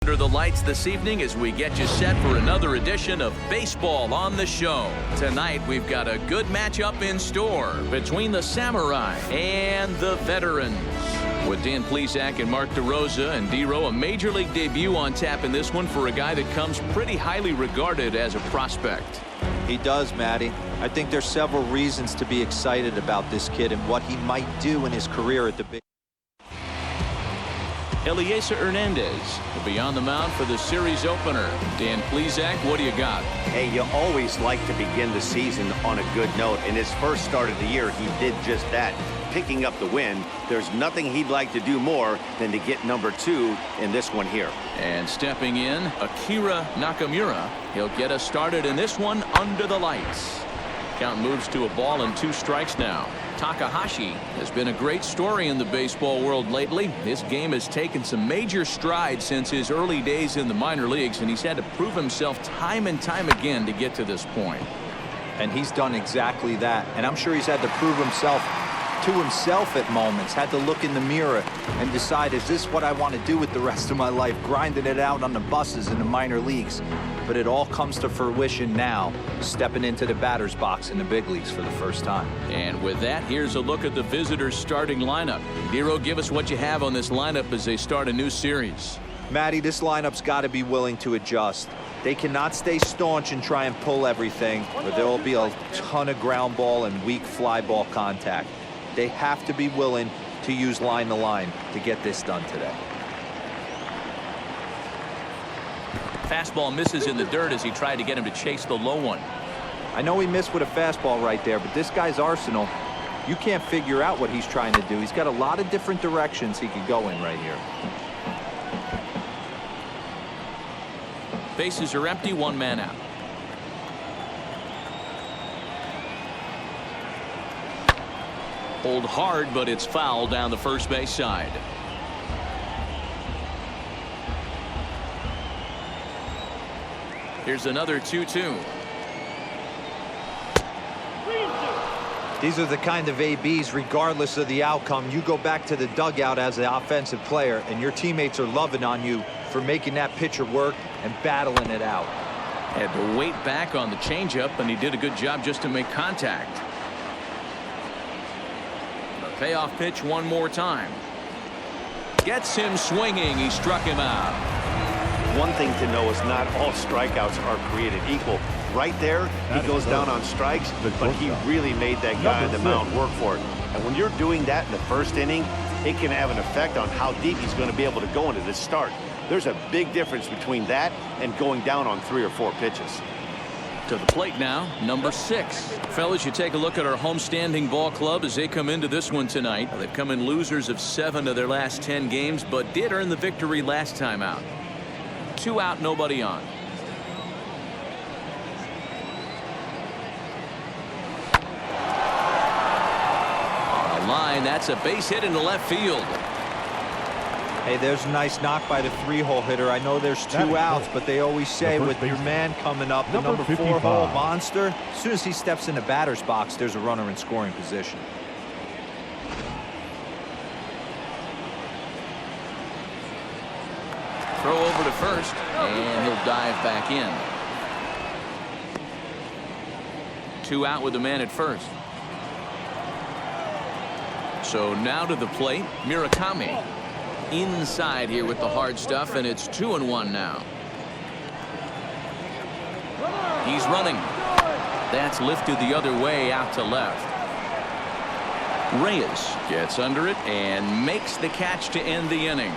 under the lights this evening as we get you set for another edition of Baseball on the Show. Tonight, we've got a good matchup in store between the Samurai and the Veterans. With Dan Plesac and Mark DeRosa and D-Row, a Major League debut on tap in this one for a guy that comes pretty highly regarded as a prospect. He does, Matty. I think there's several reasons to be excited about this kid and what he might do in his career at the big. Eliezer Hernandez will be on the mound for the series opener. Dan Plesac, what do you got? Hey, you always like to begin the season on a good note. In his first start of the year, he did just that, picking up the win. There's nothing he'd like to do more than to get number 2 in this one here. And stepping in, Akira Nakamura. He'll get us started in this one under the lights. Count moves to a ball and 2 strikes now. Takahashi has been a great story in the baseball world lately. His game has taken some major strides since his early days in the minor leagues, and he's had to prove himself time and time again to get to this point. And he's done exactly that. And I'm sure he's had to prove himself to himself at moments, had to look in the mirror and decide, is this what I want to do with the rest of my life, grinding it out on the buses in the minor leagues? But it all comes to fruition now, stepping into the batter's box in the big leagues for the first time. And with that, here's a look at the visitors' starting lineup. Dero, give us what you have on this lineup as they start a new series. Matty, this lineup's got to be willing to adjust. They cannot stay staunch and try and pull everything, or there will be a ton of ground ball and weak fly ball contact. They have to be willing to use line to line to get this done today. Fastball misses in the dirt as he tried to get him to chase the low one. I know he missed with a fastball right there, but this guy's arsenal, you can't figure out what he's trying to do. He's got a lot of different directions he could go in right here. Bases are empty, 1 man out. Hold hard, but it's foul down the first base side. Here's another 2-2. These are the kind of ABs, regardless of the outcome. You go back to the dugout as an offensive player, and your teammates are loving on you for making that pitcher work and battling it out. Had to wait back on the changeup, and he did a good job just to make contact. The payoff pitch one more time. Gets him swinging. He struck him out. One thing to know is not all strikeouts are created equal. Right there, he goes down on strikes, but he really made that guy on the mound work for it. And when you're doing that in the first inning, it can have an effect on how deep he's going to be able to go into this start. There's a big difference between that and going down on 3 or 4 pitches. To the plate now, number 6. Fellas, you take a look at our homestanding ball club as they come into this one tonight. They've come in losers of 7 of their last 10 games, but did earn the victory last time out. 2 out, nobody on. On the line, that's a base hit into left field. Hey, there's a nice knock by the 3-hole hitter. I know there's 2 outs, but they always say with your man coming up, the number 4-hole monster, as soon as he steps in the batter's box, there's a runner in scoring position. Throw over to first, and he'll dive back in. 2 out with the man at first. So now to the plate, Murakami. Inside here with the hard stuff, and it's 2-1 now. He's running. That's lifted the other way out to left. Reyes gets under it and makes the catch to end the inning.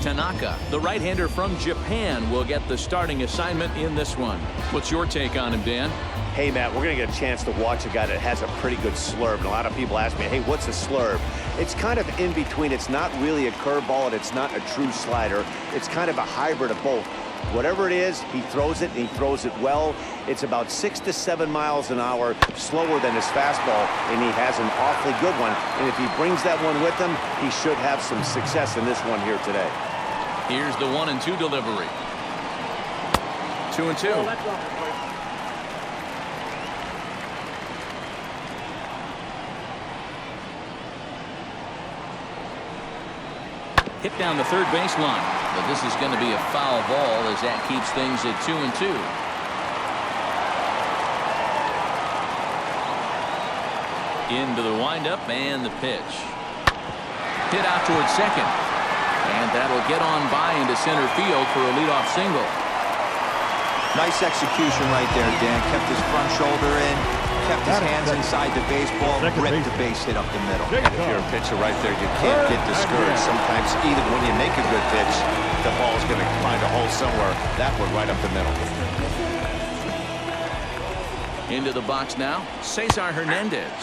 Tanaka, the right-hander from Japan, will get the starting assignment in this one. What's your take on him, Dan? Hey, Matt, we're going to get a chance to watch a guy that has a pretty good slurve. And a lot of people ask me, hey, what's a slurve? It's kind of in between. It's not really a curveball, and it's not a true slider. It's kind of a hybrid of both. Whatever it is, he throws it, and he throws it well. It's about 6 to 7 miles an hour, slower than his fastball, and he has an awfully good one. And if he brings that one with him, he should have some success in this one here today. Here's the 1-2 delivery. 2-2. Hit down the third baseline, but this is going to be a foul ball as that keeps things at 2-2. Into the windup and the pitch. Hit out towards second, and that'll get on by into center field for a leadoff single. Nice execution right there, Dan. Kept his front shoulder in, kept his hands inside the baseball, ripped the base hit up the middle. And if you're a pitcher right there, you can't get discouraged. Sometimes even when you make a good pitch, the ball's going to find a hole somewhere. That one right up the middle. Into the box now, Cesar Hernandez.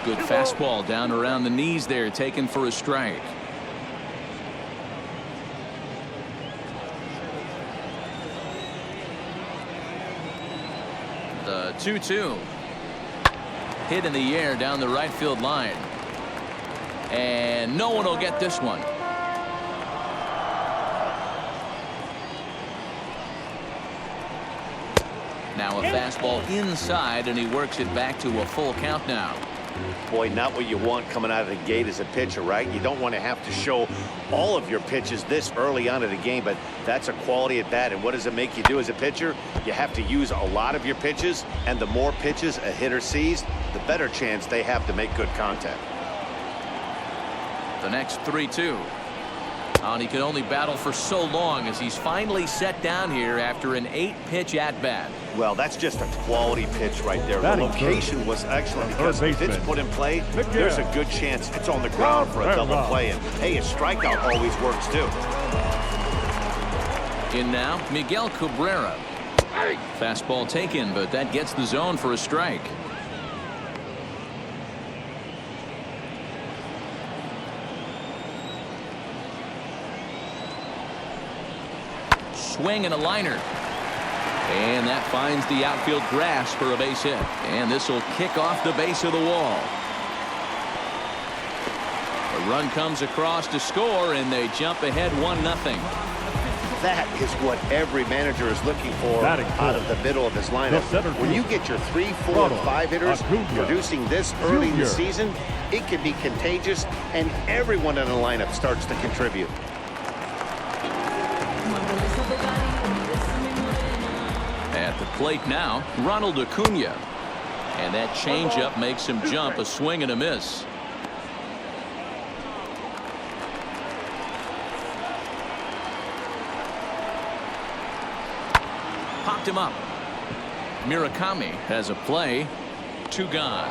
Good fastball down around the knees there, taken for a strike. The 2-2. Hit in the air down the right field line. And no one will get this one. Now a fastball inside, and he works it back to a full count now. Boy, not what you want coming out of the gate as a pitcher, right? You don't want to have to show all of your pitches this early on in the game, but that's a quality at bat. And what does it make you do as a pitcher? You have to use a lot of your pitches, and the more pitches a hitter sees, the better chance they have to make good contact. The next 3-2. And he could only battle for so long as he's finally set down here after an 8-pitch at-bat. Well, that's just a quality pitch right there. The location was excellent because if it's put in play, there's a good chance it's on the ground for a double play. And hey, a strikeout always works too. In now, Miguel Cabrera. Fastball taken, but that gets the zone for a strike. Swing and a liner. And that finds the outfield grass for a base hit. And this will kick off the base of the wall. A run comes across to score, and they jump ahead 1-0. That is what every manager is looking for out of the middle of his lineup. When you get your 3, 4, and 5 hitters producing this early in the season, it can be contagious, and everyone in the lineup starts to contribute. At the plate now, Ronald Acuna. And that changeup makes him jump, a swing and a miss. Popped him up. Murakami has a play. 2 gone.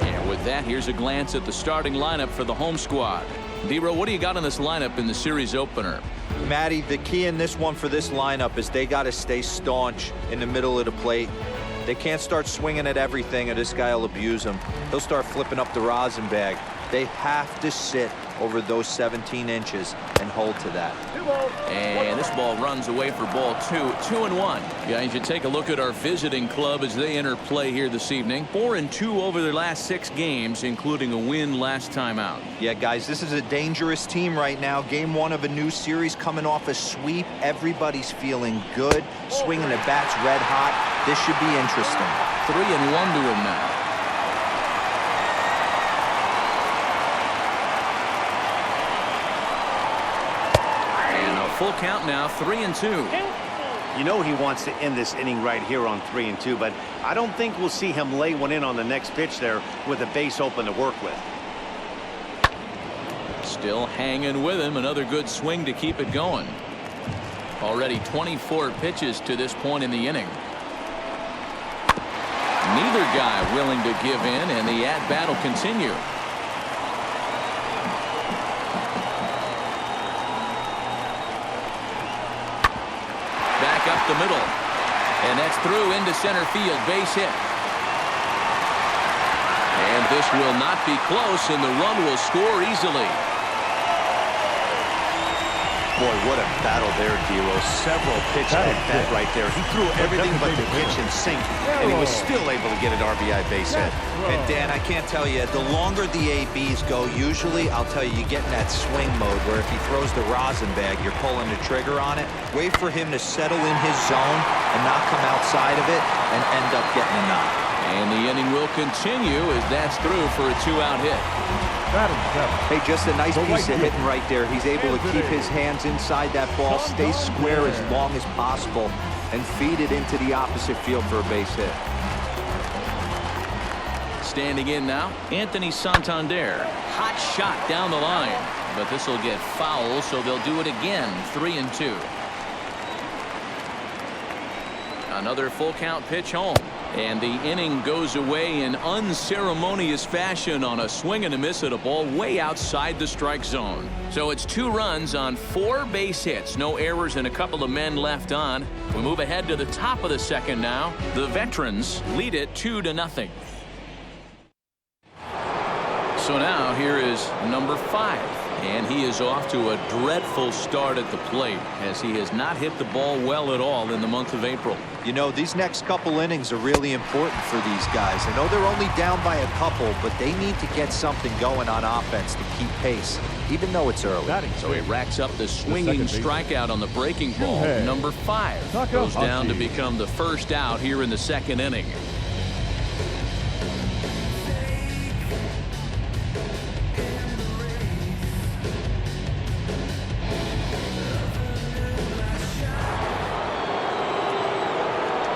And with that, here's a glance at the starting lineup for the home squad. D-Row, what do you got in this lineup in the series opener? Matty, the key in this one for this lineup is they got to stay staunch in the middle of the plate. They can't start swinging at everything, or this guy will abuse them. He'll start flipping up the rosin bag. They have to sit over those 17 inches and hold to that. And this ball runs away for ball 2. 2-1. Guys, you take a look at our visiting club as they enter play here this evening. 4-2 over their last 6 games, including a win last time out. Yeah, guys, this is a dangerous team right now. Game 1 of a new series, coming off a sweep. Everybody's feeling good, swinging the bats red hot. This should be interesting. 3-1 to him now. Full count now, 3-2. You know he wants to end this inning right here on 3-2, but I don't think we'll see him lay one in on the next pitch there with a base open to work with. Still hanging with him. Another good swing to keep it going. Already 24 pitches to this point in the inning. Neither guy willing to give in, and the at-bat will continue. Up the middle, and that's through into center field, base hit. And this will not be close, and the run will score easily. Boy, what a battle there, D'Lo. Several pitch at bat right there. He threw everything but the kitchen sink, and he was still able to get an RBI base hit. And Dan, I can't tell you, the longer the ABs go, usually, I'll tell you, you get in that swing mode where if he throws the rosin bag, you're pulling the trigger on it. Wait for him to settle in his zone and not come outside of it and end up getting a knock. And the inning will continue as that's through for a 2-out hit. Hey, just a nice piece of hitting right there. He's able to keep his hands inside that ball, stay square as long as possible, and feed it into the opposite field for a base hit. Standing in now, Anthony Santander. Hot shot down the line, but this will get foul, so they'll do it again. 3-2. Another full count pitch home. And the inning goes away in unceremonious fashion on a swing and a miss at a ball way outside the strike zone. So it's 2 runs on 4 base hits. No errors and a couple of men left on. We move ahead to the top of the second now. The veterans lead it 2-0. So now here is number 5. And he is off to a dreadful start at the plate as he has not hit the ball well at all in the month of April. You know, these next couple innings are really important for these guys. I know they're only down by a couple, but they need to get something going on offense to keep pace, even though it's early. So he racks up the swinging strikeout on the breaking ball. Number 5 goes down to become the first out here in the second inning.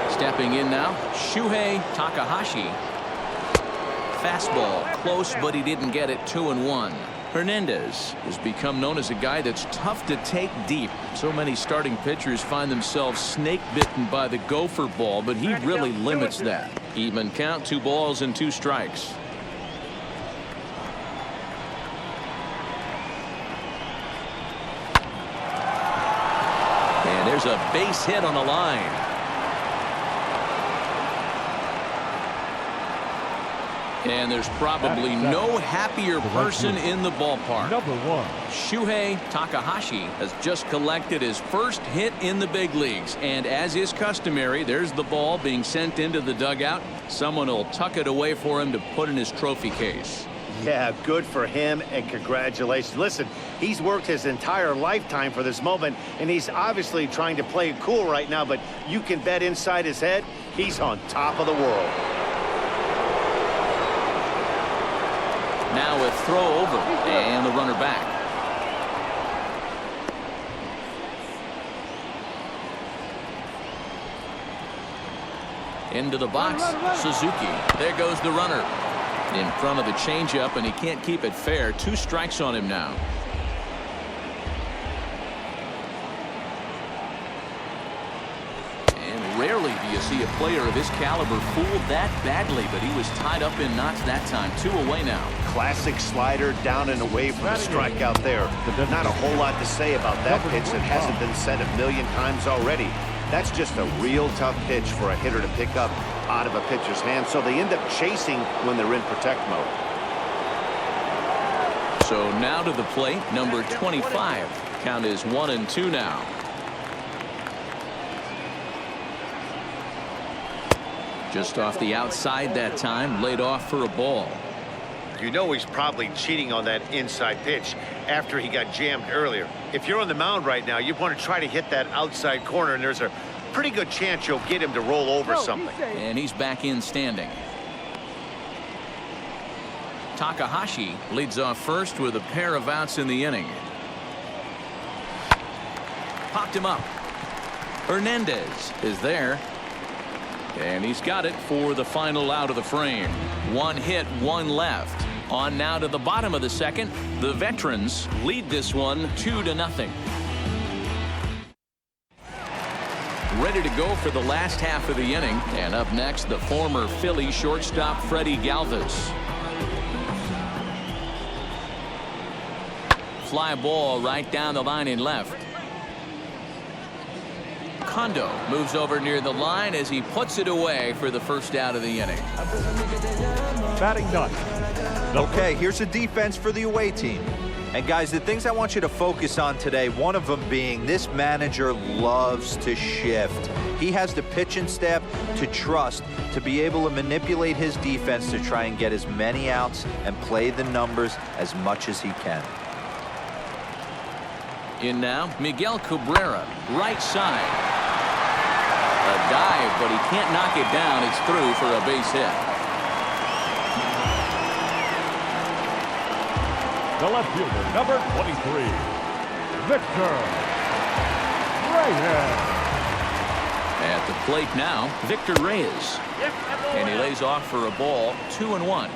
Stepping in now, Shuhei Takahashi. Fastball close, but he didn't get it. 2-1. Hernandez has become known as a guy that's tough to take deep. So many starting pitchers find themselves snake bitten by the gopher ball, but he really limits that. Even count, 2 balls and 2 strikes. And there's a base hit on the line. And there's probably no happier person in the ballpark. Number 1. Shuhei Takahashi has just collected his first hit in the big leagues. And as is customary, there's the ball being sent into the dugout. Someone will tuck it away for him to put in his trophy case. Yeah, good for him, and congratulations. Listen, he's worked his entire lifetime for this moment, and he's obviously trying to play it cool right now, but you can bet inside his head, he's on top of the world. Now a throw over and the runner back. Into the box, Suzuki. There goes the runner. In front of the changeup, and he can't keep it fair. 2 strikes on him now. Rarely do you see a player of his caliber fooled that badly, but he was tied up in knots that time. 2 away now. Classic slider down and away from the strikeout there. Not a whole lot to say about that pitch that hasn't been said a million times already. That's just a real tough pitch for a hitter to pick up out of a pitcher's hand, so they end up chasing when they're in protect mode. So now to the plate, number 25. Count is 1-2 now. Just off the outside that time, laid off for a ball. You know he's probably cheating on that inside pitch after he got jammed earlier. If you're on the mound right now, you want to try to hit that outside corner, and there's a pretty good chance you'll get him to roll over something. And he's back in standing. Takahashi leads off first with a pair of outs in the inning. Popped him up. Hernandez is there. And he's got it for the final out of the frame. 1 hit, 1 left. On now to the bottom of the second. The veterans lead this one 2-0. Ready to go for the last half of the inning. And up next, the former Philly shortstop Freddie Galvis. Fly ball right down the line in left. Kondo moves over near the line as he puts it away for the first out of the inning. Batting done. Okay, here's a defense for the away team. And guys, the things I want you to focus on today, one of them being this manager loves to shift. He has the pitching staff to trust to be able to manipulate his defense to try and get as many outs and play the numbers as much as he can. In now, Miguel Cabrera, right side. A dive, but he can't knock it down. It's through for a base hit. The left fielder, number 23, Victor Reyes. At the plate now, Victor Reyes. And he lays off for a ball, 2-1.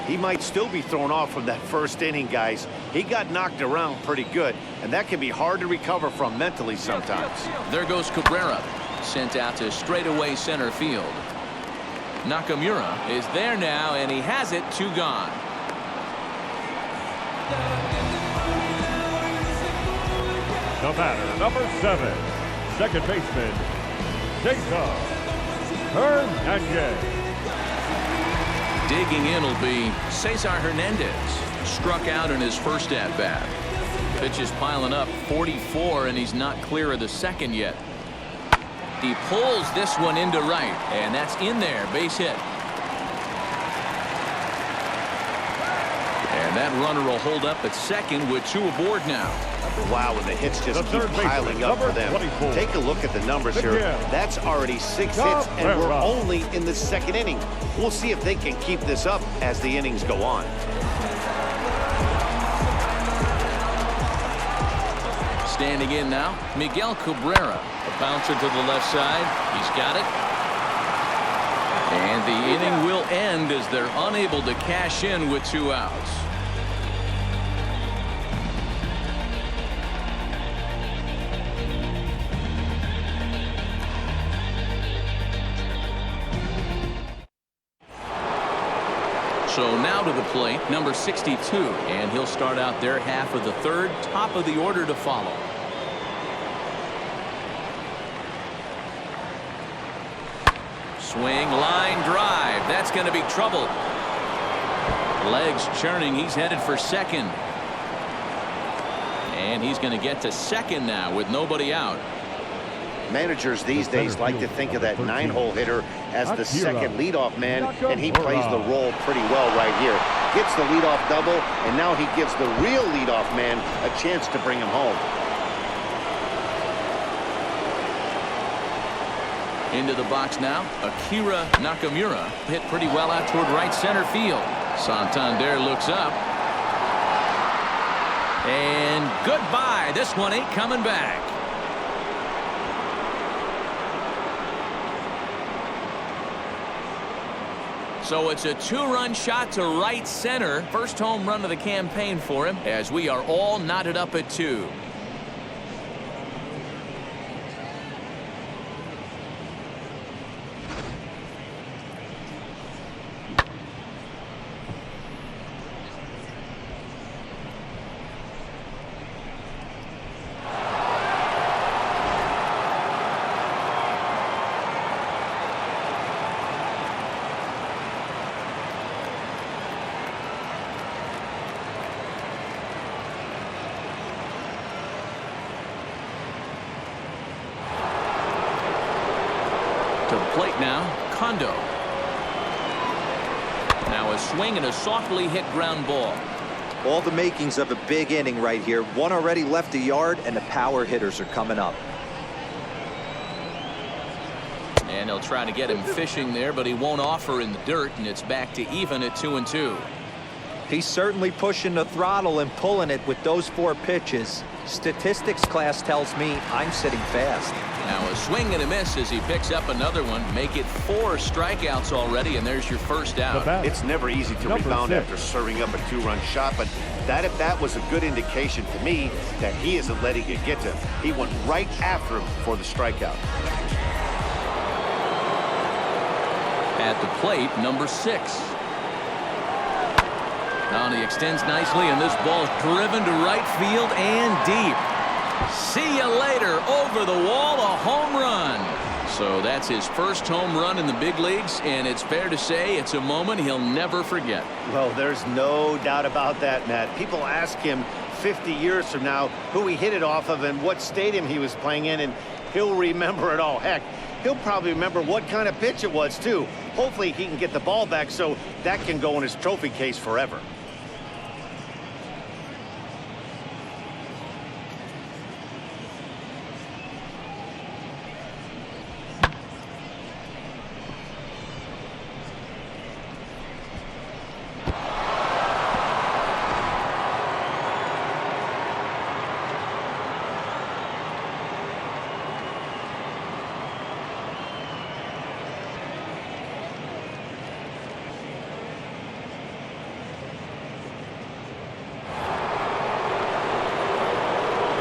He might still be thrown off from that first inning, guys. He got knocked around pretty good, and that can be hard to recover from mentally sometimes. There goes Cabrera, sent out to straightaway center field. Nakamura is there now, and he has it, 2 gone. The batter, number 7, second baseman, Jacob Hernandez. Digging in will be Cesar Hernandez. Struck out in his first at-bat. Pitch is piling up, 44, and he's not clear of the second yet. He pulls this one into right, and that's in there, base hit. And that runner will hold up at second with 2 aboard now. Wow, and the hits just keep piling up for them. 24. Take a look at the numbers here. That's already 6 hits, and we're only in the second inning. We'll see if they can keep this up as the innings go on. Standing in now, Miguel Cabrera. A bouncer to the left side. He's got it. And the inning will end as they're unable to cash in with 2 outs. So now to the plate, number 62, and he'll start out their half of the third, top of the order to follow. Swing, line drive. That's going to be trouble. Legs churning. He's headed for second. And he's going to get to second now with nobody out. Managers these days like to think of that 9-hole hitter as the second leadoff man, and he plays the role pretty well right here. Gets the leadoff double, and now he gives the real leadoff man a chance to bring him home. Into the box now, Akira Nakamura hit pretty well out toward right center field. Santander looks up. And goodbye. This one ain't coming back. So it's a 2-run shot to right center. First home run of the campaign for him as we are all knotted up at 2. To the plate now, Kondo. Now a swing and a softly hit ground ball. All the makings of a big inning right here. One already left the yard, and the power hitters are coming up. And they'll try to get him fishing there, but he won't offer in the dirt, and it's back to even at 2-2. He's certainly pushing the throttle and pulling it with those 4 pitches. Statistics class tells me I'm sitting fast. Now a swing and a miss as he picks up another one. Make it 4 strikeouts already, and there's your first out. It's never easy to rebound after serving up a 2-run shot, but that was a good indication to me that he isn't letting it get to him. He went right after him for the strikeout. At the plate, number 6. Now he extends nicely, and this ball's driven to right field and deep. See you later. Over the wall, a home run. So that's his first home run in the big leagues, and it's fair to say it's a moment he'll never forget. Well, there's no doubt about that, Matt. People ask him 50 years from now who he hit it off of and what stadium he was playing in, and he'll remember it all. Heck, he'll probably remember what kind of pitch it was, too. Hopefully he can get the ball back so that can go in his trophy case forever.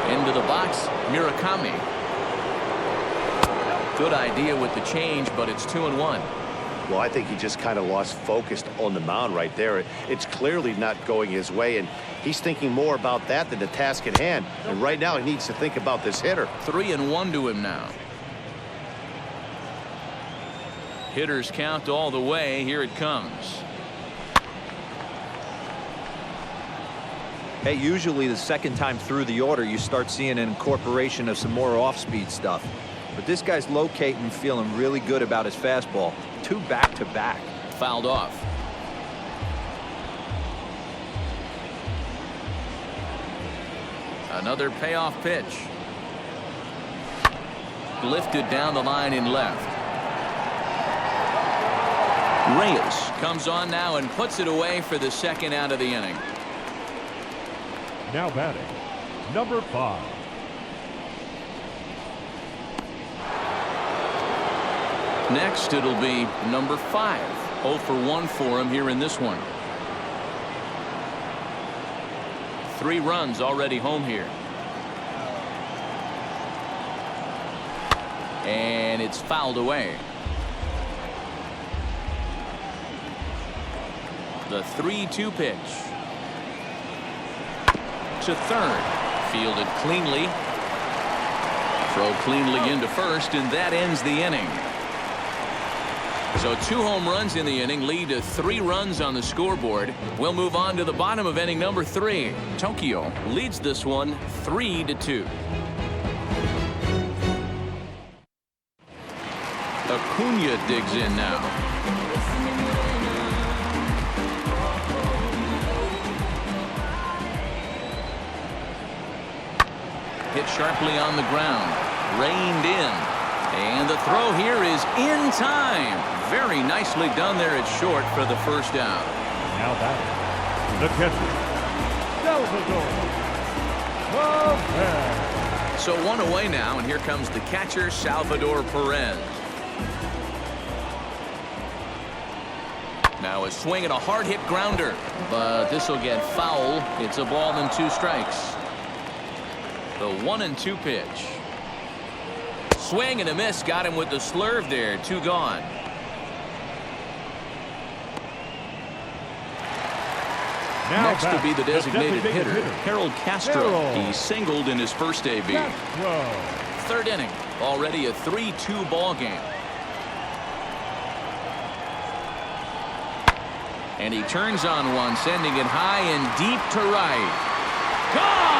Into the box, Murakami. Good idea with the change, but it's 2-1. Well, I think he just kind of lost focus on the mound right there. It's clearly not going his way, and he's thinking more about that than the task at hand. And right now, he needs to think about this hitter. 3-1 to him now. Hitters count all the way. Here it comes. Hey, usually the second time through the order, you start seeing an incorporation of some more off-speed stuff. But this guy's locating, feeling really good about his fastball. 2 back-to-back. Fouled off. Another payoff pitch. Lifted down the line in left. Reyes comes on now and puts it away for the second out of the inning. Now batting, number 5. Next, it'll be number 5. 0 for 1 for him here in this one. 3 runs already home here. And it's fouled away. The 3-2 pitch. To third. Fielded cleanly. Throw cleanly into first, and that ends the inning. So 2 home runs in the inning lead to 3 runs on the scoreboard. We'll move on to the bottom of inning number 3. Tokyo leads this one 3-2. Acuna digs in now. Hit sharply on the ground. Reined in. And the throw here is in time. Very nicely done there at short for the first out. Now batting, the catcher, Salvador Perez. So 1 away now, and here comes the catcher, Salvador Perez. Now a swing and a hard hit grounder, but this will get foul. It's a ball and 2 strikes. The 1-2 pitch. Swing and a miss. Got him with the slurve there. 2 gone. Now next to be the designated hitter, Harold Castro. He singled in his first AB. Third inning. Already a 3-2 ball game. And he turns on one, sending it high and deep to right. Gone!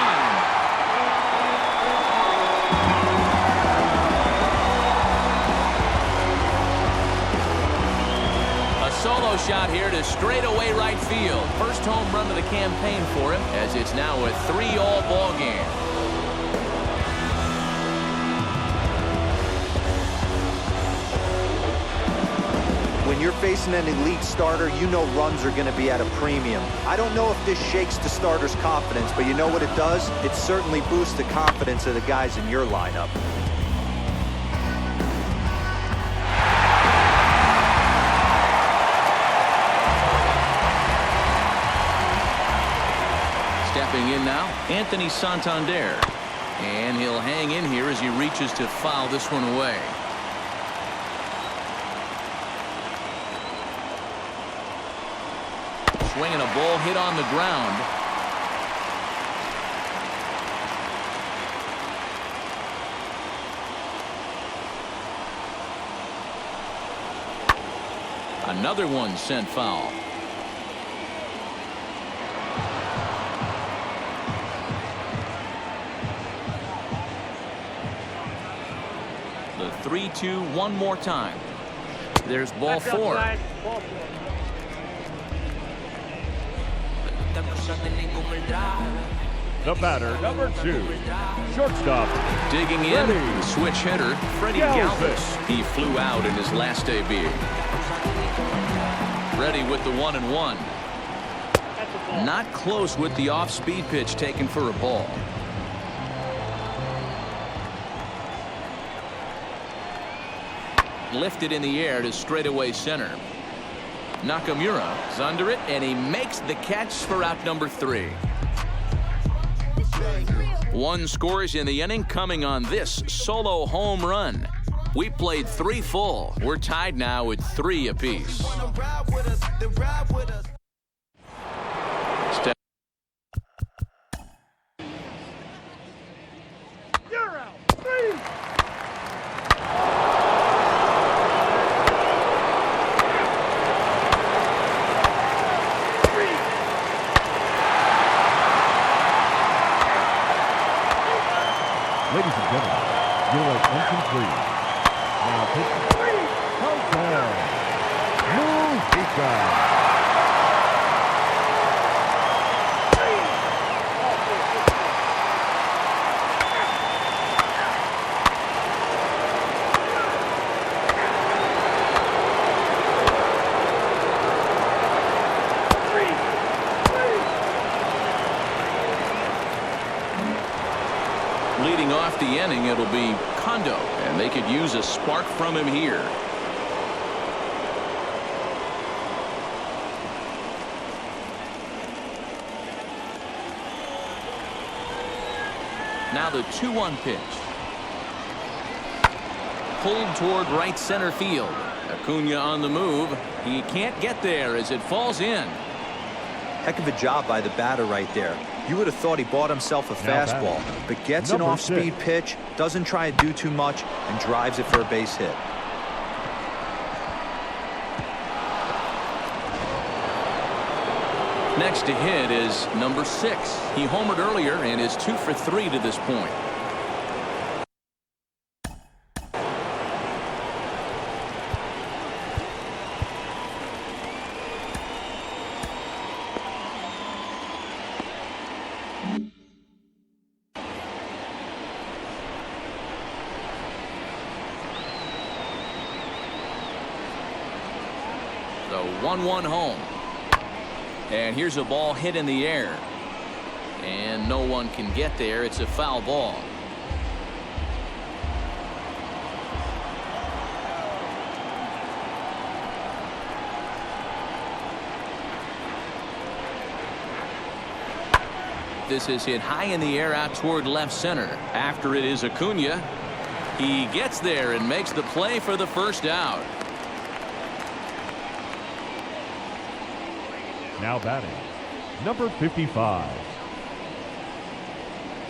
Solo shot here to straightaway right field. First home run of the campaign for him, as it's now a 3-all ball game. When you're facing an elite starter, you know runs are going to be at a premium. I don't know if this shakes the starter's confidence, but you know what it does? It certainly boosts the confidence of the guys in your lineup. Stepping in now, Anthony Santander. And he'll hang in here as he reaches to foul this one away. Swing and a ball hit on the ground. Another one sent foul. The 3-2 one more time. There's ball four. The batter, number 2, shortstop. Digging in, the switch hitter, Freddie Galvis. He flew out in his last debut. Ready with the 1-1. Not close with the off-speed pitch taken for a ball. Lifted in the air to straightaway center. Nakamura is under it, and he makes the catch for out number 3. One scores in the inning coming on this solo home run. We played 3 full. We're tied now at 3 apiece. Ladies and gentlemen, your attention please. Now pitching. Countdown. Mujika. Leading off the inning, it'll be Kondo, and they could use a spark from him here. Now the 2-1 pitch. Pulled toward right center field. Acuna on the move. He can't get there as it falls in. Heck of a job by the batter right there. You would have thought he bought himself a fastball, but gets an off-speed pitch, doesn't try to do too much, and drives it for a base hit. Next to hit is number 6. He homered earlier and is 2 for 3 to this point. The 1-1 home. And here's a ball hit in the air. And no one can get there. It's a foul ball. This is hit high in the air out toward left center. After it is Acuna. He gets there and makes the play for the first out. Now batting, number 55.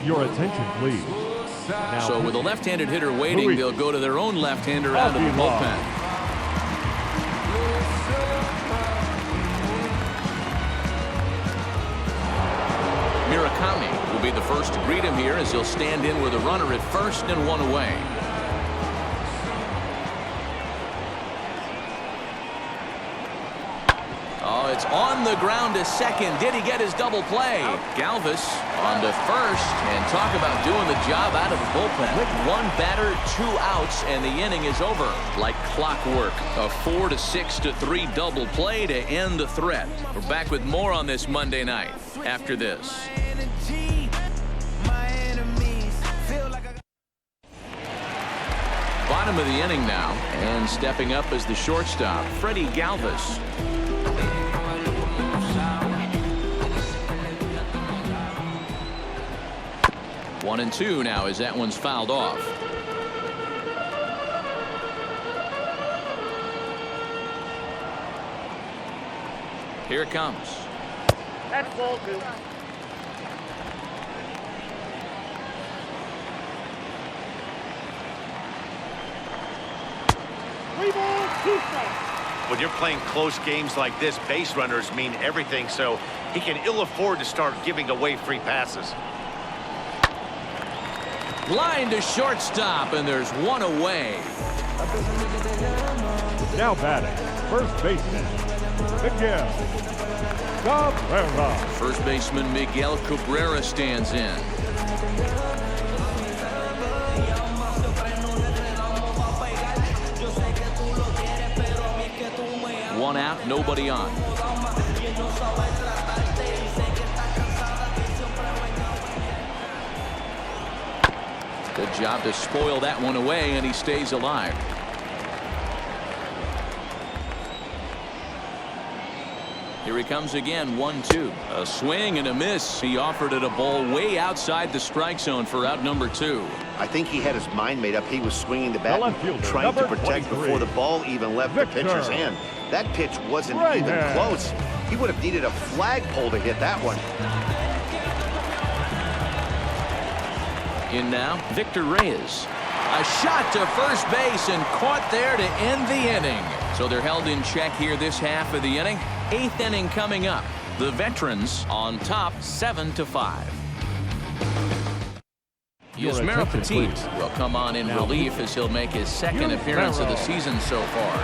Your attention, please. Now so with a left-handed hitter waiting, they'll go to their own left-hander out of the bullpen. Murakami will be the first to greet him here as he'll stand in with a runner at first and 1 away. Oh, it's on the ground to second. Did he get his double play? Galvis on to first, and talk about doing the job out of the bullpen. With 1 batter, 2 outs, and the inning is over. Like clockwork, a 4-6-3 double play to end the threat. We're back with more on this Monday night after this. Bottom of the inning now, and stepping up as the shortstop, Freddie Galvis. One and 2 now as that one's fouled off. Here it comes. That's ball 2. When you're playing close games like this, base runners mean everything, so he can ill afford to start giving away free passes. Line to shortstop, and there's one away. Now batting, first baseman, Miguel Cabrera. First baseman Miguel Cabrera stands in. One out, nobody on. Good job to spoil that one away, and he stays alive. Here he comes again, 1-2. A swing and a miss. He offered it a ball way outside the strike zone for out number 2. I think he had his mind made up. He was swinging the bat, fielder, trying to protect 23. before the ball even left the pitcher's hand. That pitch wasn't even close. He would have needed a flagpole to hit that one. In now, Victor Reyes. A shot to first base and caught there to end the inning. So they're held in check here this half of the inning. 8th inning coming up. The veterans on top 7-5. Yusmeiro Petit will come on in relief as he'll make his second appearance of the season so far.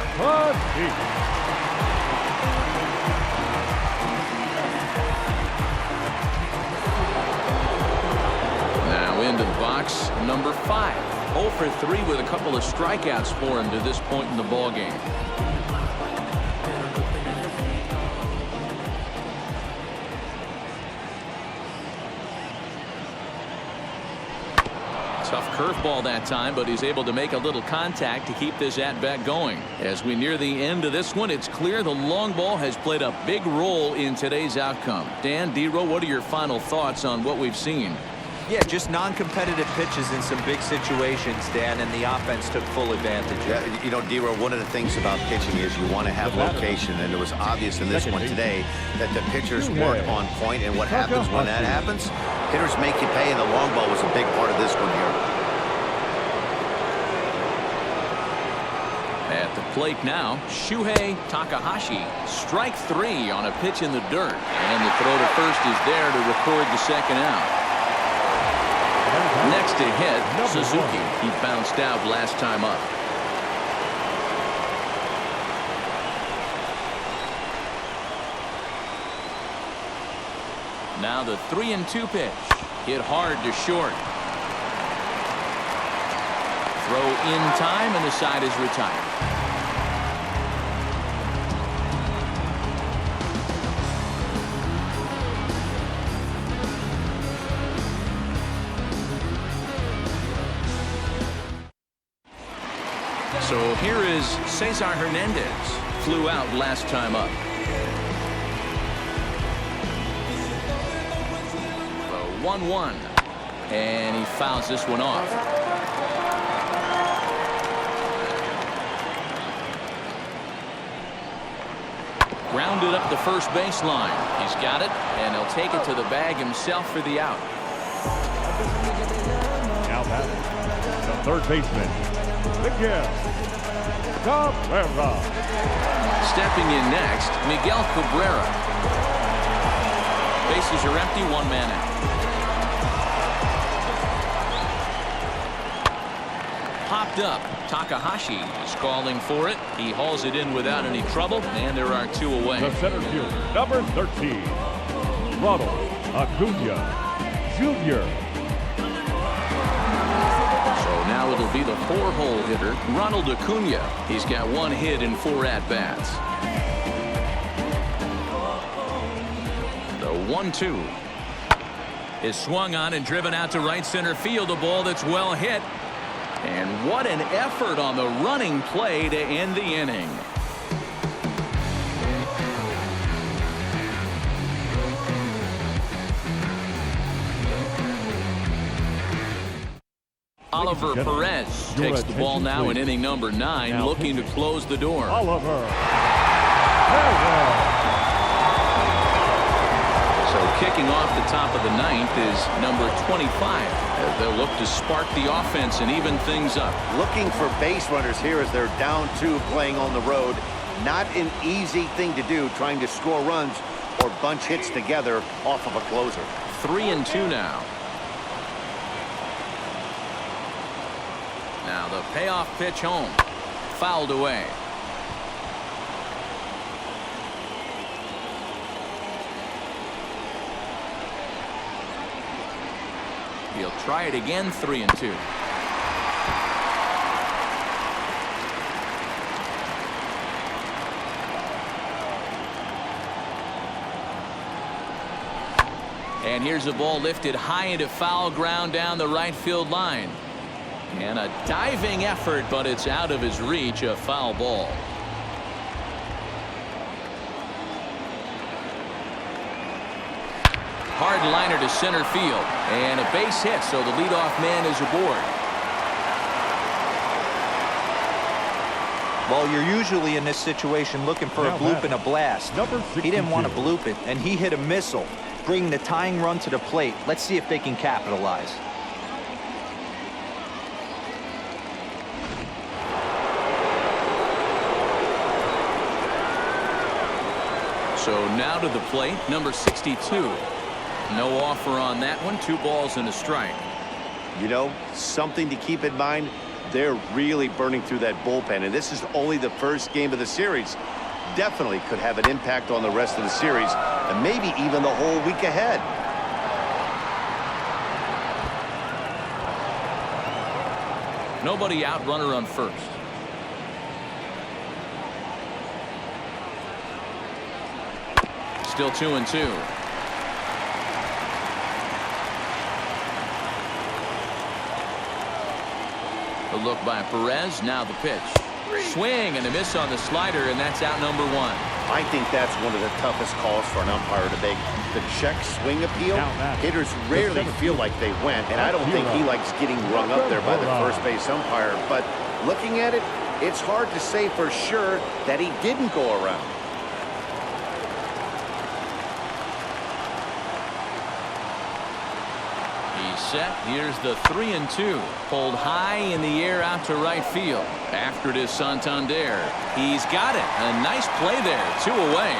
Now into the box, number 5. 0 for 3 with a couple of strikeouts for him to this point in the ball game. Tough curveball that time, but he's able to make a little contact to keep this at-bat going. As we near the end of this one, it's clear the long ball has played a big role in today's outcome. Dan, D-Row, what are your final thoughts on what we've seen? Yeah, just non-competitive pitches in some big situations, Dan, and the offense took full advantage. Yeah, you know, D-Row, one of the things about pitching is you want to have location, and it was obvious in this one today that the pitchers weren't on point, and what happens when that happens? Hitters make you pay, and the long ball was a big part of this one here. At the plate now, Shuhei Takahashi. Strike 3 on a pitch in the dirt, and the throw to first is there to record the second out. Next to hit, Suzuki. He bounced out last time up. Now the 3-2 pitch. Hit hard to short. Throw in time, and the side is retired. So here is Cesar Hernandez. Flew out last time up. The 1-1. And he fouls this one off. Grounded up the first baseline. He's got it, and he'll take it to the bag himself for the out. Now batting, the third baseman, Miguel Cabrera. Stepping in next, Miguel Cabrera. Bases are empty, 1 man out. Popped up. Takahashi is calling for it. He hauls it in without any trouble, and there are 2 away. The center fielder, number 13, Ronald Acuna Jr. So now it'll be the 4-hole hitter, Ronald Acuna. He's got 1 hit in 4 at-bats. The 1-2 is swung on and driven out to right center field. A ball that's well hit. And what an effort on the running play to end the inning. Oliver Perez takes the ball now in inning number 9, looking to close the door. Oliver. So kicking off the top of the 9th is number 25. They'll look to spark the offense and even things up. Looking for base runners here as they're down 2 playing on the road. Not an easy thing to do, trying to score runs or bunch hits together off of a closer. 3-2 now. Now the payoff pitch home. Fouled away. He'll try it again, 3-2. And here's a ball lifted high into foul ground down the right field line. And a diving effort, but it's out of his reach, a foul ball. Hard liner to center field. And a base hit, so the leadoff man is aboard. Well, you're usually in this situation looking for a bloop and a blast. He didn't want to bloop it, and he hit a missile, bringing the tying run to the plate. Let's see if they can capitalize. So now to the plate, number 62. No offer on that one. 2 balls and a strike. You know, something to keep in mind. They're really burning through that bullpen, and this is only the first game of the series. Definitely could have an impact on the rest of the series, and maybe even the whole week ahead. Nobody out, runner on first. Still 2-2. The look by Perez. Now the pitch. Swing and a miss on the slider, and that's out number 1. I think that's one of the toughest calls for an umpire to make. The check swing appeal. Hitters rarely feel like they went, and I don't think he likes getting rung up there by the first base umpire. But looking at it, it's hard to say for sure that he didn't go around. Set. Here's the 3-2. Pulled high in the air out to right field. After it is Santander. He's got it. A nice play there. 2 away.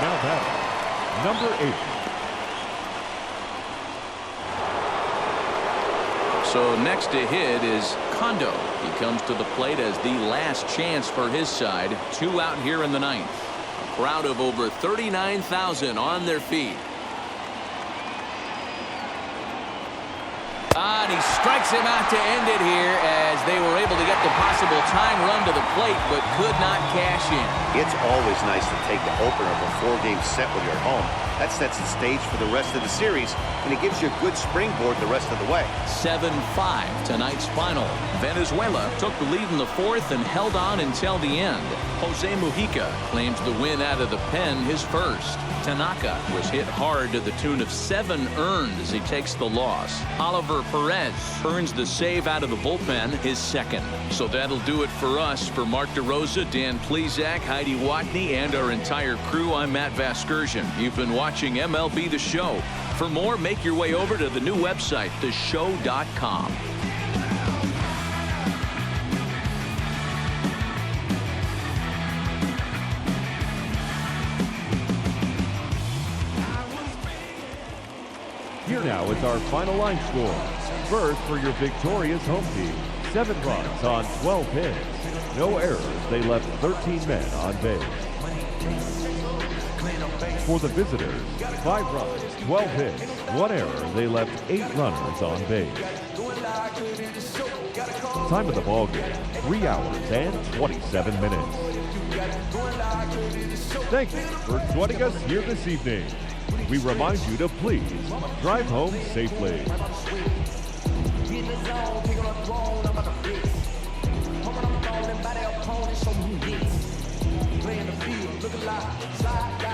Now batting, number 8. So next to hit is Kondo. He comes to the plate as the last chance for his side. 2 out here in the 9th. Crowd of over 39,000 on their feet. And he strikes him out to end it here as they were able to get the possible time run to the plate but could not cash in. It's always nice to take the opener of a 4-game set when you're home. That sets the stage for the rest of the series, and it gives you a good springboard the rest of the way. 7-5 tonight's final. Venezuela took the lead in the 4th and held on until the end. Jose Mujica claims the win out of the pen, his first. Tanaka was hit hard to the tune of 7 earned as he takes the loss. Oliver Perez earns the save out of the bullpen, his second. So that'll do it for us. For Mark DeRosa, Dan Plesac, Heidi Watney, and our entire crew, I'm Matt Vasgersian. You've been watching MLB The Show. For more, make your way over to the new website, theshow.com. Here now is our final line score. First for your victorious home team, 7 runs on 12 hits. No errors, they left 13 men on base. For the visitors, 5 runs, 12 hits, 1 error, they left 8 runners on base. Time of the ball game, 3 hours and 27 minutes. Thank you for joining us here this evening. We remind you to please drive home safely. Playing the field, looking like side guy.